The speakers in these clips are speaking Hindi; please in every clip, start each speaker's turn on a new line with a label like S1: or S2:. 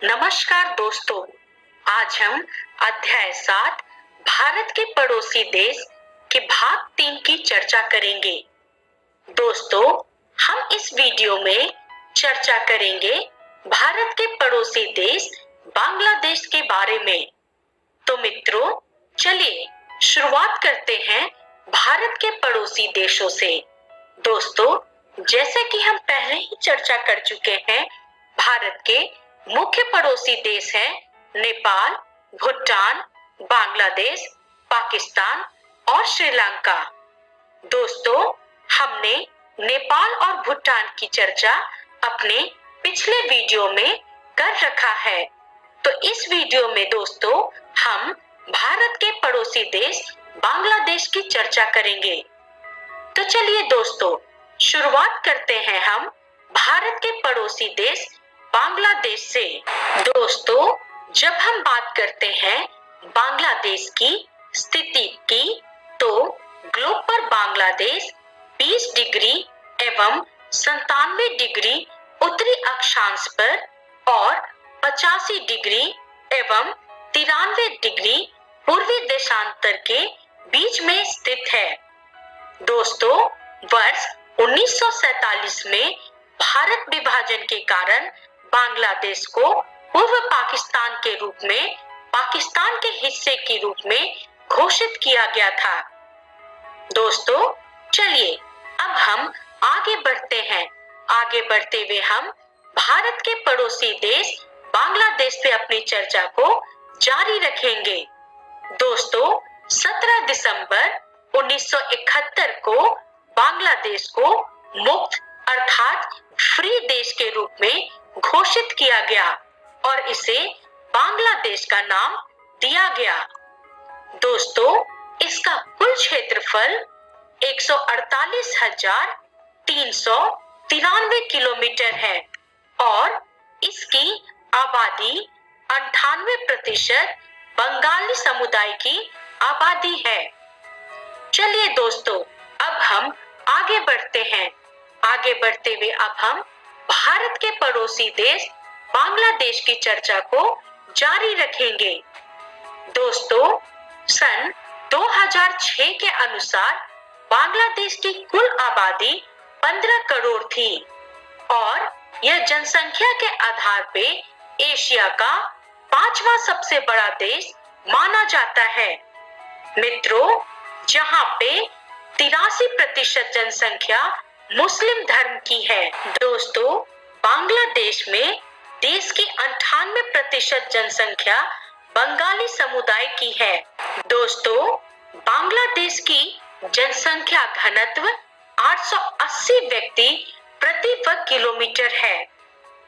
S1: नमस्कार दोस्तों, आज हम अध्याय 7 भारत के पड़ोसी देश के भाग 3 की चर्चा करेंगे। दोस्तों, हम इस वीडियो में चर्चा करेंगे भारत के पड़ोसी देश बांग्लादेश के बारे में। तो मित्रों, चलिए शुरुआत करते हैं भारत के पड़ोसी देशों से। दोस्तों, जैसे कि हम पहले ही चर्चा कर चुके हैं, भारत के मुख्य पड़ोसी देश हैं नेपाल, भूटान, बांग्लादेश, पाकिस्तान और श्रीलंका। दोस्तों, हमने नेपाल और भूटान की चर्चा अपने पिछले वीडियो में कर रखा है। तो इस वीडियो में दोस्तों हम भारत के पड़ोसी देश बांग्लादेश की चर्चा करेंगे। तो चलिए दोस्तों, शुरुआत करते हैं हम भारत के पड़ोसी देश बांग्लादेश से। दोस्तों, जब हम बात करते हैं बांग्लादेश की स्थिति की, तो ग्लोब पर बांग्लादेश 20 डिग्री एवं 97 डिग्री उत्तरी अक्षांश पर और 85 डिग्री एवं 93 डिग्री पूर्वी देशांतर के बीच में स्थित है। दोस्तों, वर्ष 1947 में भारत विभाजन के कारण बांग्लादेश को पूर्व पाकिस्तान के रूप में पाकिस्तान के हिस्से के रूप में घोषित किया गया था। दोस्तों, चलिए अब हम आगे बढ़ते हैं। आगे बढ़ते हुए हम भारत के पड़ोसी देश बांग्लादेश पे अपनी चर्चा को जारी रखेंगे। दोस्तों, 17 दिसंबर 1971 को बांग्लादेश को मुक्त अर्थात फ्री देश के रूप में घोषित किया गया और इसे बांग्लादेश का नाम दिया गया। दोस्तों, इसका कुल क्षेत्रफल 148,393 किलोमीटर है और इसकी आबादी 98% बंगाली समुदाय की आबादी है। चलिए दोस्तों, अब हम आगे बढ़ते हैं। आगे बढ़ते हुए अब हम भारत के पड़ोसी देश बांग्लादेश की चर्चा को जारी रखेंगे। दोस्तों, सन 2006 के अनुसार बांग्लादेश की कुल आबादी 15 करोड़ थी और यह जनसंख्या के आधार पे एशिया का 5वां सबसे बड़ा देश माना जाता है। मित्रों, जहां पे 83% जनसंख्या मुस्लिम धर्म की है। दोस्तों, बांग्लादेश में देश की 98% जनसंख्या बंगाली समुदाय की है। दोस्तों, बांग्लादेश की जनसंख्या घनत्व 880 व्यक्ति प्रति वर्ग किलोमीटर है।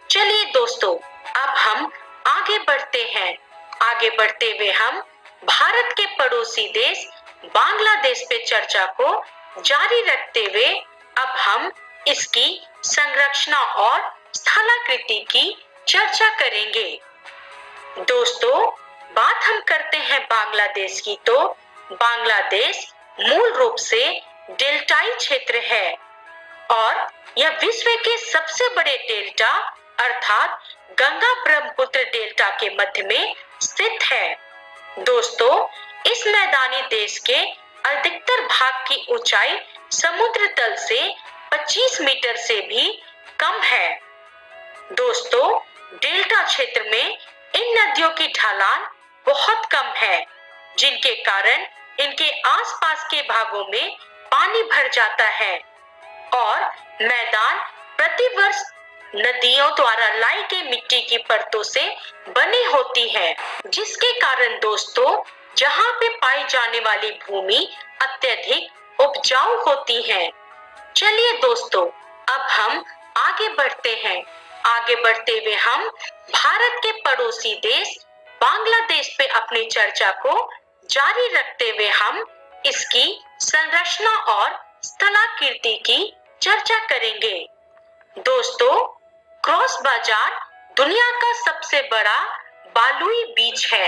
S1: चलिए दोस्तों, अब हम आगे बढ़ते हैं। आगे बढ़ते हुए हम भारत के पड़ोसी देश बांग्लादेश पे चर्चा को जारी रखते हुए अब हम इसकी संरचना और स्थलाकृति की चर्चा करेंगे। दोस्तों, बात हम करते हैं बांग्लादेश की, तो बांग्लादेश मूल रूप से डेल्टाई क्षेत्र है और यह विश्व के सबसे बड़े डेल्टा अर्थात गंगा ब्रह्मपुत्र डेल्टा के मध्य में स्थित है। दोस्तों, इस मैदानी देश के अधिकतर भाग की ऊंचाई समुद्र तल से 25 मीटर से भी कम है। दोस्तों, डेल्टा क्षेत्र में इन नदियों की ढलान बहुत कम है, जिनके कारण इनके आसपास के भागों में पानी भर जाता है और मैदान प्रतिवर्ष नदियों द्वारा लाई गई मिट्टी की परतों से बनी होती है, जिसके कारण दोस्तों जहां पे पाई जाने वाली भूमि अत्यधिक उपजाऊ होती है। चलिए दोस्तों, अब हम आगे बढ़ते हैं। आगे बढ़ते हुए हम भारत के पड़ोसी देश बांग्लादेश पे अपनी चर्चा को जारी रखते हुए हम इसकी संरचना और स्थलाकृति की चर्चा करेंगे। दोस्तों, क्रॉस बाजार दुनिया का सबसे बड़ा बालुई बीच है।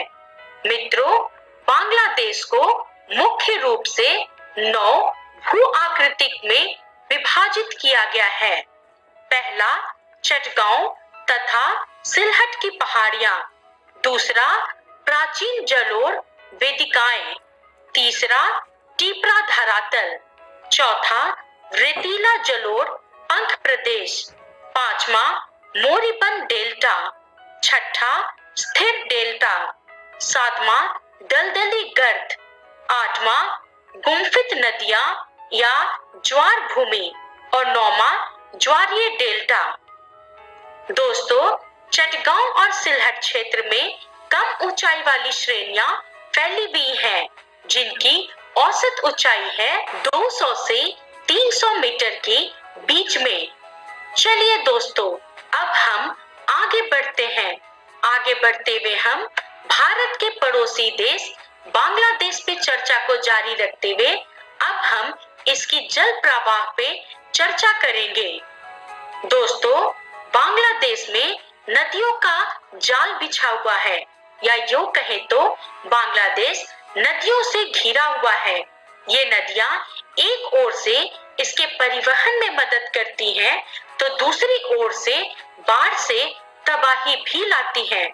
S1: मित्रों, बांग्लादेश को मुख्य रूप से 9 भू आकृतिक में विभाजित किया गया है। पहला चटगांव तथा सिलहट की पहाड़ियां, दूसरा प्राचीन जलोढ़ वेदिकाएं, तीसरा टीपरा धरातल, चौथा रेतीला जलोढ़ पंख प्रदेश, पांचवा मोरीबंद डेल्टा, छठा स्थिर डेल्टा, सातवां दलदली गर्त, आठवां गुम्फित नदियां या ज्वार भूमि और नौवां ज्वारीय डेल्टा। दोस्तों, चटगांव और सिलहट क्षेत्र में कम ऊंचाई वाली श्रेणियां फैली हुई हैं, जिनकी औसत ऊंचाई है 200 से 300 मीटर के बीच में। चलिए दोस्तों, अब हम आगे बढ़ते हैं। आगे बढ़ते हुए हम भारत के पड़ोसी देश बांग्लादेश पे चर्चा को जारी रखते हुए अब हम इसकी जल प्रवाह पे चर्चा करेंगे। दोस्तों, बांग्लादेश में नदियों का जाल बिछा हुआ है, या यूं कहे तो बांग्लादेश नदियों से घिरा हुआ है। ये नदियां एक ओर से इसके परिवहन में मदद करती हैं, तो दूसरी ओर से बाढ़ से तबाही भी लाती हैं।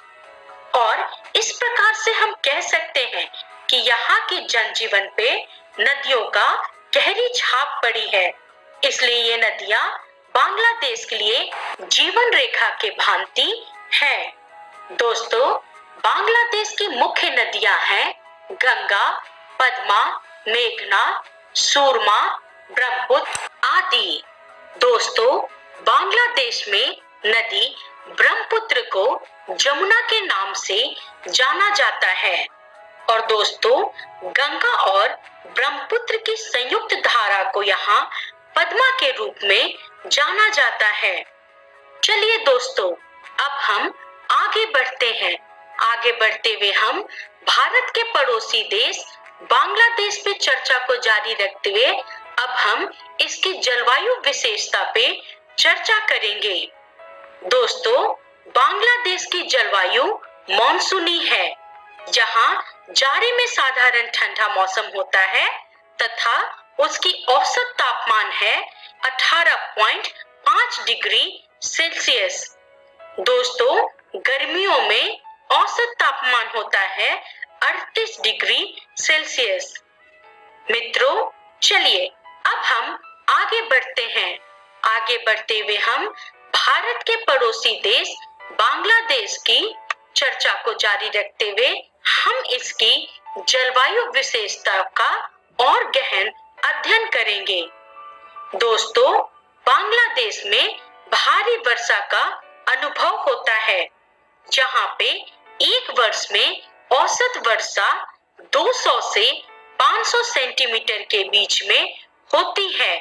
S1: और इस प्रकार से हम कह सकते हैं कि यहाँ के जनजीवन पे नदियों का गहरी छाप पड़ी है। इसलिए ये नदियां बांग्लादेश के लिए जीवन रेखा के भांति है। दोस्तों, बांग्लादेश की मुख्य नदियां हैं गंगा, पद्मा, मेघना, सूरमा, ब्रह्मपुत्र आदि। दोस्तों, बांग्लादेश में नदी ब्रह्मपुत्र को जमुना के नाम से जाना जाता है। और दोस्तों, गंगा और ब्रह्मपुत्र की संयुक्त धारा को यहाँ पद्मा के रूप में जाना जाता है। चलिए दोस्तों, अब हम आगे बढ़ते हैं। आगे बढ़ते हुए हम भारत के पड़ोसी देश बांग्लादेश पे चर्चा को जारी रखते हुए अब हम इसकी जलवायु विशेषता पे चर्चा करेंगे। दोस्तों, बांग्लादेश की जलवायु मॉनसूनी है, जहां जाड़े में साधारण ठंडा मौसम होता है तथा उसकी औसत तापमान है 18.5 डिग्री सेल्सियस। दोस्तों, गर्मियों में औसत तापमान होता है 38 डिग्री सेल्सियस। मित्रों, चलिए अब हम आगे बढ़ते हैं। आगे बढ़ते हुए हम भारत के पड़ोसी देश बांग्लादेश की चर्चा को जारी रखते हुए हम इसकी जलवायु विशेषता का और गहन अध्ययन करेंगे। दोस्तों, बांग्लादेश में भारी वर्षा का अनुभव होता है, जहां पे एक वर्ष में औसत वर्षा 200 से 500 सेंटीमीटर के बीच में होती है।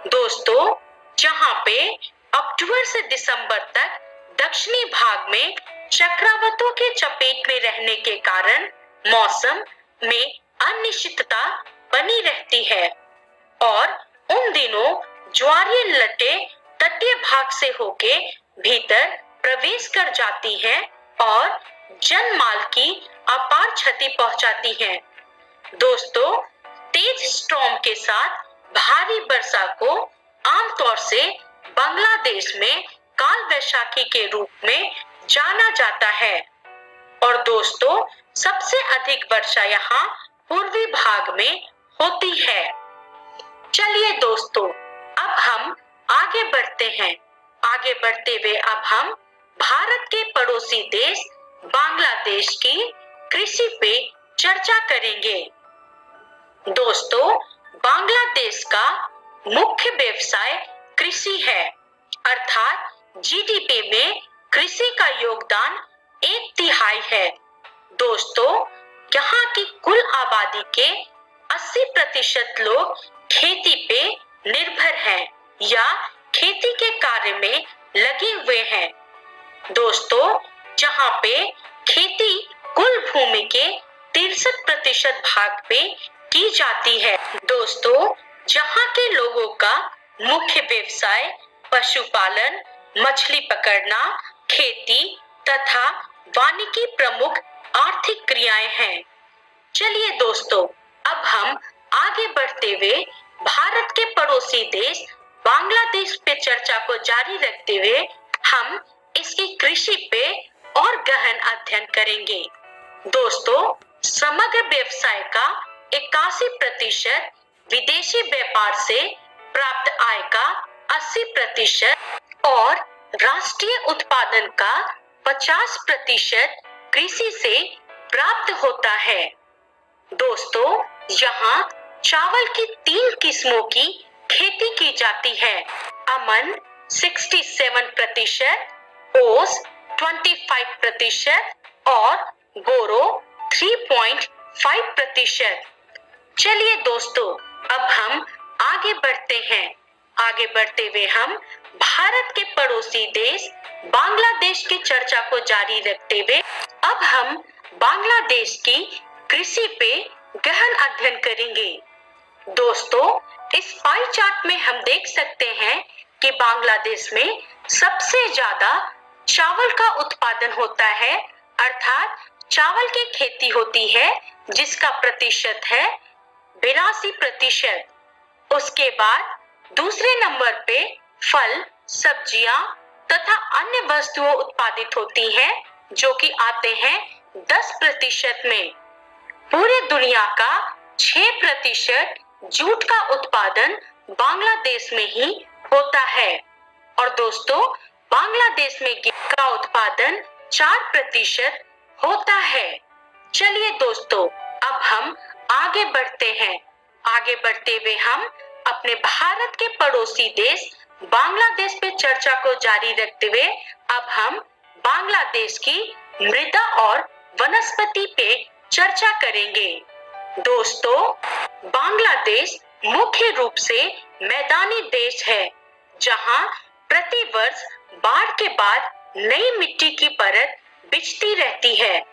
S1: दोस्तों, जहां पे अक्टूबर से दिसंबर तक दक्षिणी भाग में चक्रवातों के चपेट में रहने के कारण मौसम में अनिश्चितता बनी रहती है और उन दिनों ज्वारीय लटें तटीय भाग से होके भीतर प्रवेश कर जाती हैं और जनमाल की अपार क्षति पहुंचाती हैं। दोस्तों, तेज स्टॉर्म के साथ भारी वर्षा को आमतौर से बांग्लादेश में काल वैशाखी के रूप में जाना जाता है। और दोस्तों, सबसे अधिक वर्षा यहाँ पूर्वी भाग में होती है। चलिए दोस्तों, अब हम आगे बढ़ते हैं। आगे बढ़ते हुए अब हम भारत के पड़ोसी देश बांग्लादेश की कृषि पे चर्चा करेंगे। दोस्तों, बांग्लादेश का मुख्य व्यवसाय कृषि है, अर्थात जीडीपी में कृषि का योगदान 1/3 है। दोस्तों, यहाँ की कुल आबादी के 80% लोग खेती पे निर्भर हैं या खेती के कार्य में लगे हुए हैं। दोस्तों, जहाँ पे खेती कुल भूमि के 63% भाग पे की जाती है। दोस्तों, जहाँ के लोगों का मुख्य व्यवसाय पशुपालन, मछली पकड़ना, खेती तथा वानिकी प्रमुख आर्थिक क्रियाएं हैं। चलिए दोस्तों, अब हम आगे बढ़ते हुए भारत के पड़ोसी देश बांग्लादेश पे चर्चा को जारी रखते हुए हम इसकी कृषि पे और गहन अध्ययन करेंगे। दोस्तों, समग्र व्यवसाय का 81% विदेशी व्यापार से प्राप्त आय का 80% और राष्ट्रीय उत्पादन का 50% कृषि से प्राप्त होता है। दोस्तों, यहाँ चावल की 3 किस्मों की खेती की जाती है। अमन 67%, ओस 25% और बोरो 3.5%। चलिए दोस्तों, अब हम आगे बढ़ते हैं। आगे बढ़ते हुए हम भारत के पड़ोसी देश बांग्लादेश की चर्चा को जारी रखते हुए अब हम बांग्लादेश की कृषि पे गहन अध्ययन करेंगे। दोस्तों, इस पाई चार्ट में हम देख सकते हैं कि बांग्लादेश में सबसे ज्यादा चावल का उत्पादन होता है, अर्थात चावल की खेती होती है, जिसका प्रतिशत है 82%। उसके बाद दूसरे नंबर पे फल, सब्जियां तथा अन्य वस्तुएं उत्पादित होती हैं, जो कि आते हैं 10% में। पूरे दुनिया का 6% जूट का उत्पादन बांग्लादेश में ही होता है। और दोस्तों, बांग्लादेश में गेहूं का उत्पादन 4% होता है। चलिए दोस्तों, अब हम आगे बढ़ते हैं। आगे बढ़ते हुए हम अपने भारत के पड़ोसी देश बांग्लादेश पे चर्चा को जारी रखते हुए अब हम बांग्लादेश की मृदा और वनस्पति पे चर्चा करेंगे। दोस्तों, बांग्लादेश मुख्य रूप से मैदानी देश है, जहां प्रति वर्ष बाढ़ के बाद नई मिट्टी की परत बिछती रहती है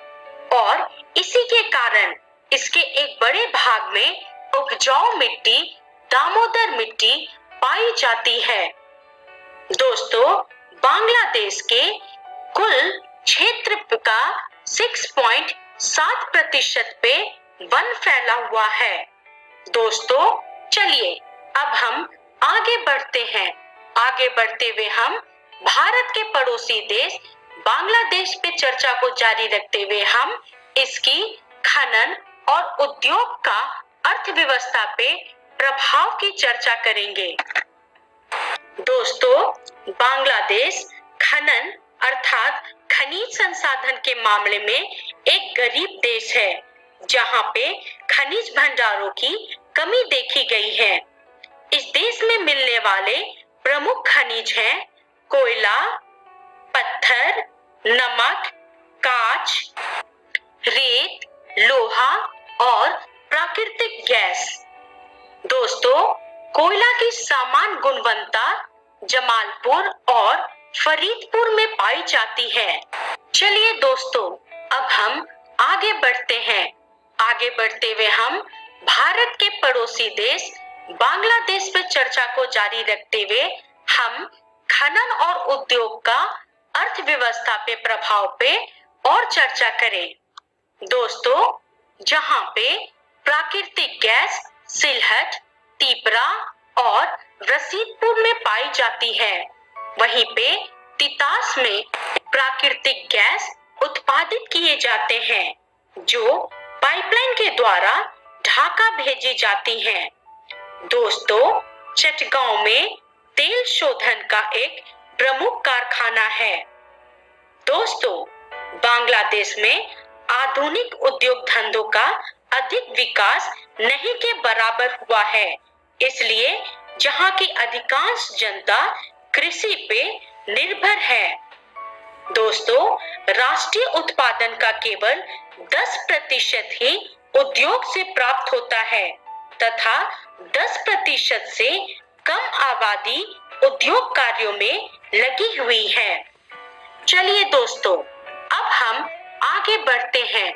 S1: और इसी के कारण इसके एक बड़े भाग में उपजाऊ मिट्टी, दामोदर मिट्टी पाई जाती है। दोस्तों, बांग्लादेश के कुल क्षेत्र का 6.7% पे वन फैला हुआ है। दोस्तों, चलिए अब हम आगे बढ़ते हैं। आगे बढ़ते हुए हम भारत के पड़ोसी देश बांग्लादेश पे चर्चा को जारी रखते हुए हम इसकी खनन और उद्योग का अर्थव्यवस्था पे प्रभाव की चर्चा करेंगे। दोस्तों, बांग्लादेश खनन अर्थात खनिज संसाधन के मामले में एक गरीब देश है, जहां पे खनिज भंडारों की कमी देखी गई है। इस देश में मिलने वाले प्रमुख खनिज हैं कोयला, पत्थर, नमक, कांच, रेत, लोहा और प्राकृतिक गैस। दोस्तों, कोयला की समान गुणवत्ता जमालपुर और फरीदपुर में पाई जाती है। चलिए दोस्तों, अब हम आगे बढ़ते हैं। आगे बढ़ते हुए हम भारत के पड़ोसी देश बांग्लादेश पे चर्चा को जारी रखते हुए हम खनन और उद्योग का अर्थव्यवस्था पे प्रभाव पे और चर्चा करें। दोस्तों, जहां पे प्राकृतिक गैस सिलहट, तिपरा और रसीदपुर में पाई जाती है, वहीं पे तितास में प्राकृतिक गैस उत्पादित किए जाते हैं, जो पाइपलाइन के द्वारा ढाका भेजी जाती हैं। दोस्तों, चटगांव में तेल शोधन का एक प्रमुख कारखाना है। दोस्तों, बांग्लादेश में आधुनिक उद्योग धंधों का अधिक विकास नहीं के बराबर हुआ है, इसलिए जहां की अधिकांश जनता कृषि पे निर्भर है। दोस्तों, राष्ट्रीय उत्पादन का केवल 10% ही उद्योग से प्राप्त होता है तथा 10% से कम आबादी उद्योग कार्यों में लगी हुई है। चलिए दोस्तों, अब हम आगे बढ़ते हैं।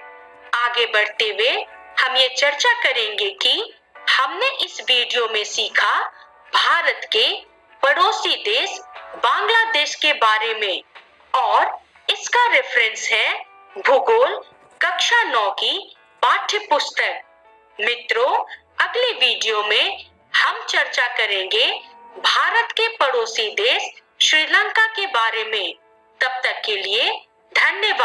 S1: आगे बढ़ते हुए हम ये चर्चा करेंगे कि हमने इस वीडियो में सीखा भारत के पड़ोसी देश बांग्लादेश के बारे में और इसका रेफरेंस है भूगोल कक्षा 9 की पाठ्य पुस्तक। मित्रों, अगले वीडियो में हम चर्चा करेंगे भारत के पड़ोसी देश श्रीलंका के बारे में तब तक के लिए धन्यवाद।